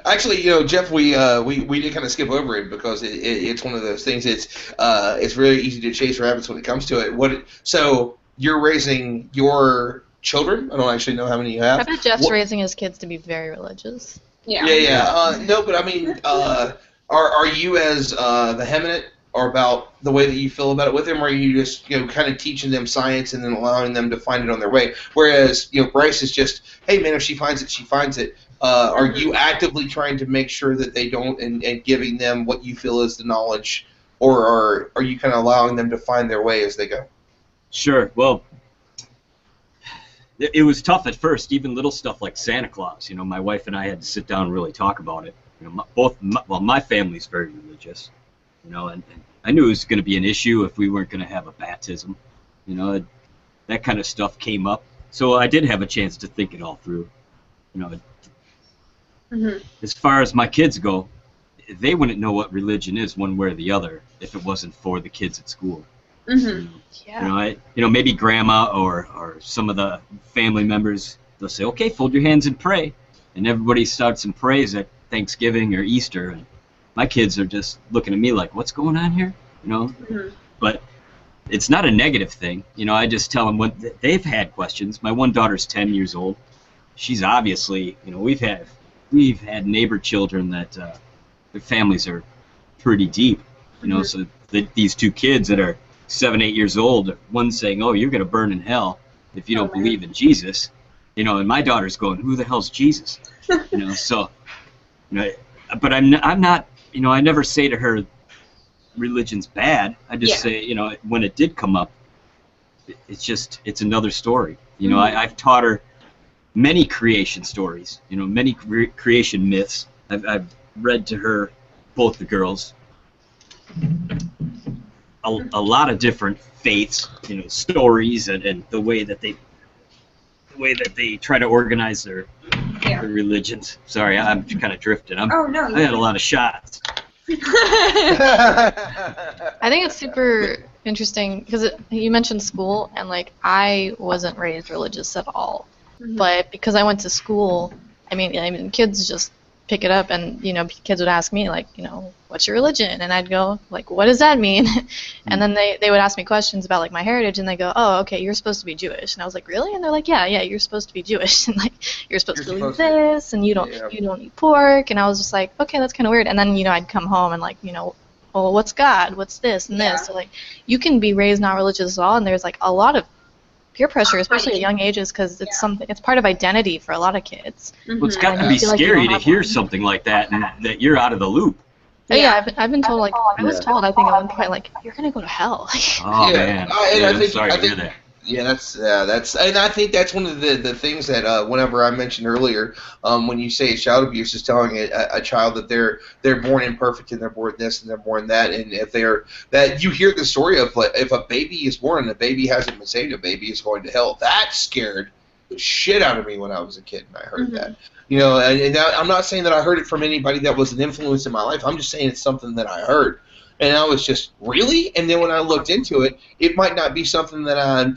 B: Actually, Jeff, we did kind of skip over it because it's one of those things. It's really easy to chase rabbits when it comes to it. So you're raising your children? I don't actually know how many you have.
C: I bet Jeff's raising his kids to be very religious.
B: Yeah. No, but I mean, are you as vehement or about the way that you feel about it with them, or are you just, kind of teaching them science and then allowing them to find it on their way? Whereas, Bryce is just, hey man, if she finds it, she finds it. Are you actively trying to make sure that they don't, and giving them what you feel is the knowledge, or are you kind of allowing them to find their way as they go?
D: Sure. Well, it was tough at first, even little stuff like Santa Claus. My wife and I had to sit down and really talk about it. My family's very religious, and I knew it was going to be an issue if we weren't going to have a baptism. That kind of stuff came up. So I did have a chance to think it all through. As far as my kids go, they wouldn't know what religion is one way or the other if it wasn't for the kids at school.
C: Yeah.
D: Maybe grandma or some of the family members, they'll say, okay, fold your hands and pray. And everybody starts and prays at Thanksgiving or Easter. And my kids are just looking at me like, what's going on here? But it's not a negative thing. I just tell them when they've had questions. My one daughter's 10 years old. She's obviously, we've had neighbor children that their families are pretty deep. So these two kids that are 7, 8 years old, one's saying, oh, you're going to burn in hell if you don't believe in Jesus. And my daughter's going, who the hell's Jesus? But I'm not, I never say to her, religion's bad. I just say, when it did come up, it's another story. I've taught her many creation stories, many creation myths. I've read to her, both the girls, a lot of different faiths, stories, and the way that they try to organize their religions. Sorry, I'm kind of drifting. I had a lot of shots.
C: I think it's super interesting because you mentioned school, and I wasn't raised religious at all, but because I went to school, I mean, kids just pick it up, and kids would ask me what's your religion, and I'd go what does that mean? And then they would ask me questions about my heritage, and they go, oh, okay, you're supposed to be Jewish, and I was like, really? And they're like, yeah, you're supposed to be Jewish, and you're supposed to believe this, and you don't eat pork, and I was just like, okay, that's kind of weird. And then I'd come home and well, what's God? What's this and this? So you can be raised not religious at all, and there's a lot of peer pressure, especially at young ages, because it's part of identity for a lot of kids.
D: Well, it's got to be scary to hear something like that, and that you're out of the loop.
C: Yeah, I've been told I was told, I think at one point you're gonna go to hell.
D: Oh man, I'm sorry to hear that.
B: Yeah, that's and I think that's one of the things that whenever I mentioned earlier, when you say child abuse is telling a child that they're born imperfect and they're born this and they're born that, and if that you hear the story of if a baby is born and a baby hasn't been saved, a baby is going to hell. That scared the shit out of me when I was a kid and I heard that. And I'm not saying that I heard it from anybody that was an influence in my life. I'm just saying it's something that I heard. And I was just, really? And then when I looked into it, it might not be something that I'm,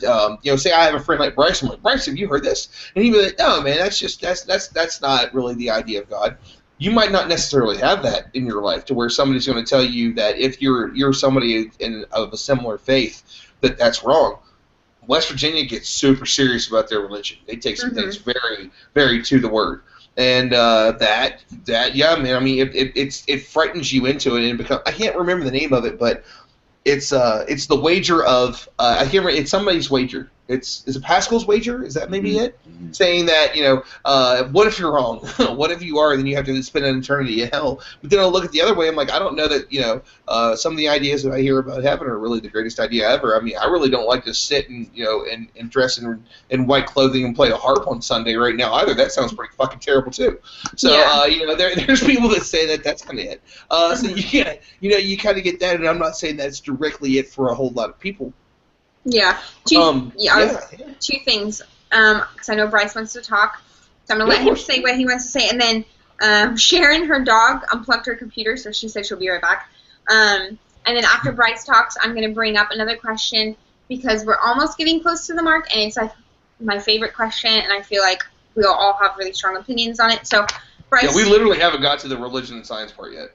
B: say I have a friend like Bryce. I'm like, Bryce, have you heard this? And he'd be like, no, man, that's not really the idea of God. You might not necessarily have that in your life to where somebody's going to tell you that if you're somebody of a similar faith, that's wrong. West Virginia gets super serious about their religion. They take some things very, very to the word. And yeah, man. I mean, it frightens you into it, and I can't remember the name of it, but it's the wager of I can't remember. It's somebody's wager. Is it Pascal's wager? Is that maybe it? Saying that what if you're wrong? What if you are? Then you have to spend an eternity in hell. But then I'll look at the other way. I'm like, I don't know that some of the ideas that I hear about heaven are really the greatest idea ever. I mean, I really don't like to sit and and dress in white clothing and play a harp on Sunday right now either. That sounds pretty fucking terrible too. So there's people that say that that's kind of it. So you kind of get that, and I'm not saying that's directly it for a whole lot of people.
A: Yeah. Two things. Because I know Bryce wants to talk, so I'm gonna let him say what he wants to say, and then Sharon, her dog, unplugged her computer, so she said she'll be right back. And then after Bryce talks, I'm gonna bring up another question because we're almost getting close to the mark, and it's my favorite question, and I feel like we'll all have really strong opinions on it. So, Bryce.
B: Yeah, we literally haven't got to the religion and science part yet.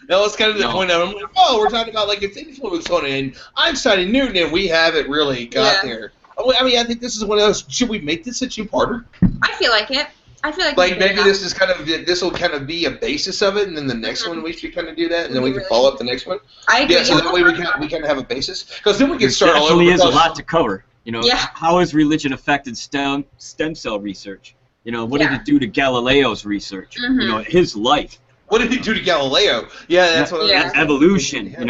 B: No, it's kind of the point of I'm like, we're talking about its influence on it, and Einstein and Newton, and we haven't really got there. I mean, I think this is one of those. Should we make this a two-parter?
A: I feel like it. I feel like
B: maybe this will kind of be a basis of it, and then the next one we should kind of do that, and then we can follow up the next one.
A: I agree.
B: Yeah, so that way we kind of have a basis, because then we can start all over.
D: Definitely is a lot to cover.
A: Yeah.
D: How has religion affected stem cell research? What did it do to Galileo's research? His life.
B: What did it do to Galileo? Yeah, that's what.
A: Yeah.
D: Evolution. There's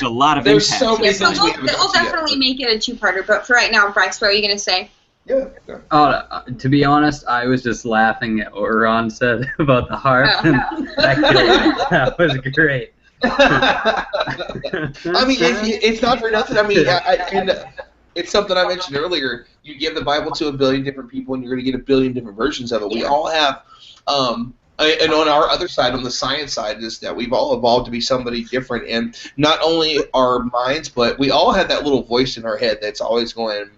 D: a lot of
B: There's
D: impacts.
B: so many
A: So
B: things we haven't
A: we'll
B: got
A: definitely make it a two-parter, but for right now, Bryce, what are you going to say?
B: Yeah.
E: Oh, to be honest, I was just laughing at what Ron said about the harp. And that killed me. That was great.
B: I mean, it's not for nothing. I mean, it's something I mentioned earlier. You give the Bible to 1 billion different people, and you're going to get 1 billion different versions of it. We all have, and on our other side, on the science side, is that we've all evolved to be somebody different. And not only our minds, but we all have that little voice in our head that's always going,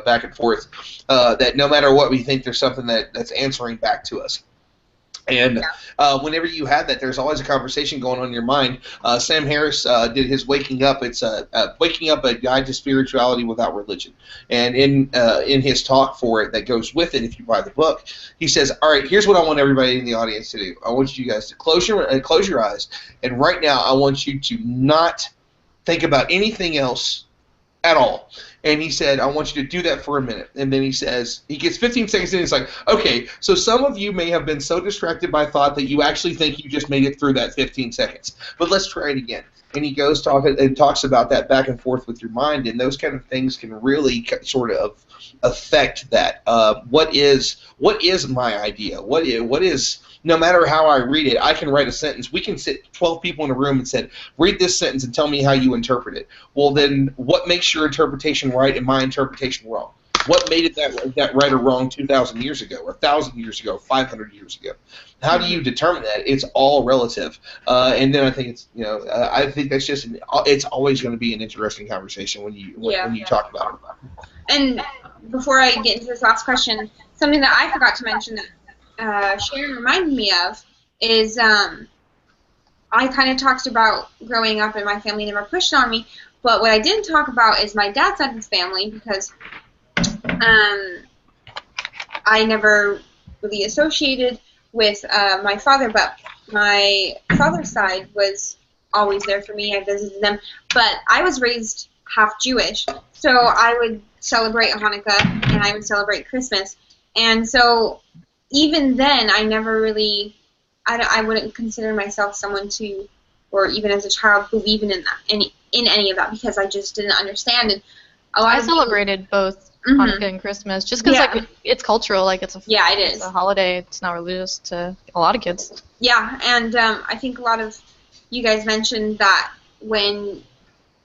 B: back and forth. That no matter what we think, there's something that's answering back to us. And whenever you have that, there's always a conversation going on in your mind. Sam Harris did his Waking Up. It's Waking Up, a guide to spirituality without religion. And in his talk for it that goes with it, if you buy the book, he says, all right, here's what I want everybody in the audience to do. I want you guys to close your eyes. And right now, I want you to not think about anything else at all. And he said, I want you to do that for a minute. And then he says, he gets 15 seconds in, and he's like, okay, so some of you may have been so distracted by thought that you actually think you just made it through that 15 seconds. But let's try it again. And he goes talks about that back and forth with your mind, and those kind of things can really sort of affect that. What is my idea? What is no matter how I read it, I can write a sentence. We can sit 12 people in a room and say, read this sentence and tell me how you interpret it. Well, then what makes your interpretation right and my interpretation wrong? What made it that right or wrong 2,000 years ago, or 1,000 years ago, 500 years ago? How do you determine that? It's all relative. And then I think it's, I think that's just, it's always going to be an interesting conversation when you talk about it.
A: And before I get into this last question, something that I forgot to mention that Sharon reminded me of is I kind of talked about growing up and my family never pushed on me, but what I didn't talk about is my dad's side of his family, because I never really associated with my father, but my father's side was always there for me. I visited them, but I was raised half Jewish, so I would celebrate Hanukkah and I would celebrate Christmas, and so even then I never really, I wouldn't consider myself someone to, or even as a child, believe in any of that, because I just didn't understand. And
C: I celebrated both Hanukkah and Christmas, just because it's cultural, it is. It's a holiday. It's not religious to a lot of kids.
A: Yeah, and I think a lot of you guys mentioned that when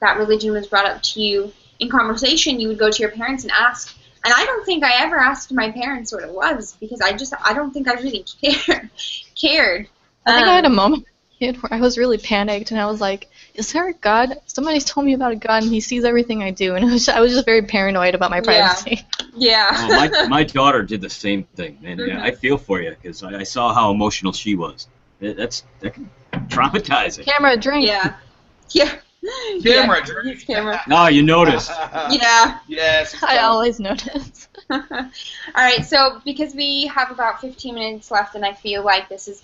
A: that religion was brought up to you in conversation, you would go to your parents and ask. And I don't think I ever asked my parents what it was, because I don't think I really cared.
C: I think I had a moment where I was really panicked, and I was like, is there a God? Somebody's told me about a God, and he sees everything I do. And I was just very paranoid about my privacy.
A: Yeah.
D: Oh, my daughter did the same thing, and I feel for you, because I saw how emotional she was. That can traumatize it.
C: Camera, drink.
A: Yeah. Yeah.
B: Camera.
D: No, you noticed.
A: Yeah.
B: Yes.
C: I always notice.
A: All right, so because we have about 15 minutes left, and I feel like this is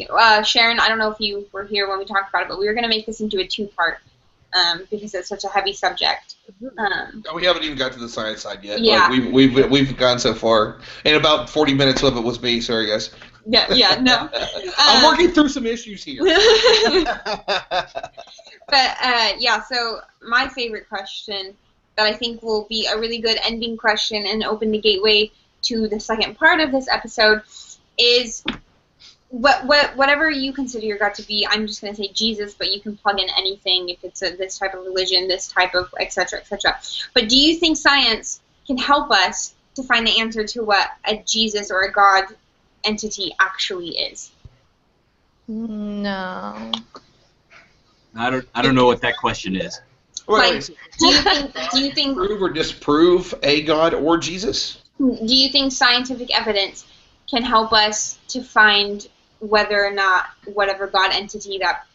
A: Sharon, I don't know if you were here when we talked about it, but we were going to make this into a two-part because it's such a heavy subject.
B: We haven't even got to the science side yet.
A: Yeah.
B: We've gone so far, and about 40 minutes of it was me. Sorry, guys.
A: Yeah, no.
B: I'm working through some issues here.
A: But so my favorite question that I think will be a really good ending question and open the gateway to the second part of this episode is whatever you consider your God to be. I'm just going to say Jesus, but you can plug in anything if it's this type of religion, this type of et cetera, et cetera. But do you think science can help us to find the answer to what a Jesus or a God entity actually is?
C: No.
D: I don't know what that question is.
A: Like, do you think
B: prove or disprove a God or Jesus?
A: Do you think scientific evidence can help us to find whether or not whatever God entity that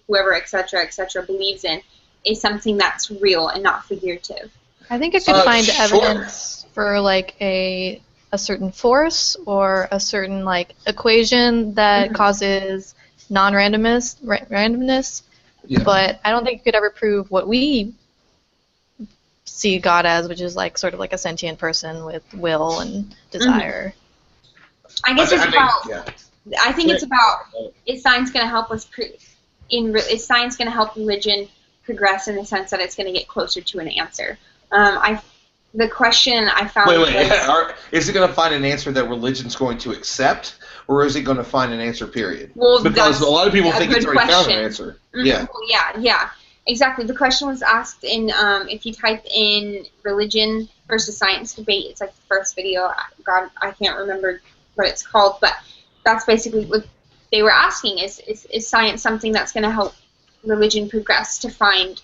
A: whoever et cetera believes in is something that's real and not figurative?
C: I think it could find evidence for a a certain force or a certain like equation that causes randomness.
B: Yeah.
C: But I don't think you could ever prove what we see God as, which is like sort of like a sentient person with will and desire.
A: I guess it's about.
B: Yeah.
A: I think it's about, is science going to help us is science going to help religion progress in the sense that it's going to get closer to an answer? The question I found
B: is it going to find an answer that religion's going to accept, or is it going to find an answer, period?
A: Well,
B: because a lot of people think it's already found an answer. Yeah.
A: Well, yeah, exactly. The question was asked in, if you type in religion versus science debate, it's like the first video. God, I can't remember what it's called, but that's basically what they were asking: is science something that's going to help religion progress to find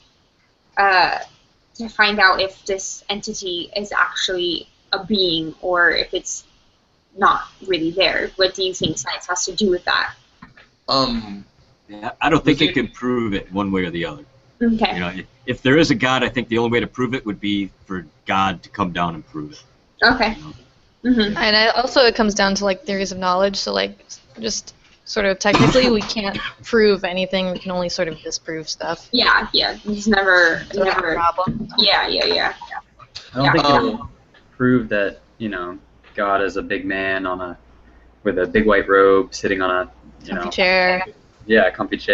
A: out if this entity is actually a being or if it's not really there? What do you think science has to do with that?
D: Yeah, I don't think it can prove it one way or the other.
A: Okay.
D: You know, if there is a God, I think the only way to prove it would be for God to come down and prove it.
A: Okay.
D: You know?
C: And also it comes down to like theories of knowledge. So like just sort of technically we can't prove anything. We can only sort of disprove stuff.
A: Yeah. It's never
C: A problem.
A: Yeah.
E: I don't think it'll prove that, God is a big man with a big white robe sitting on a,
C: Comfy chair.
E: Yeah, comfy chair.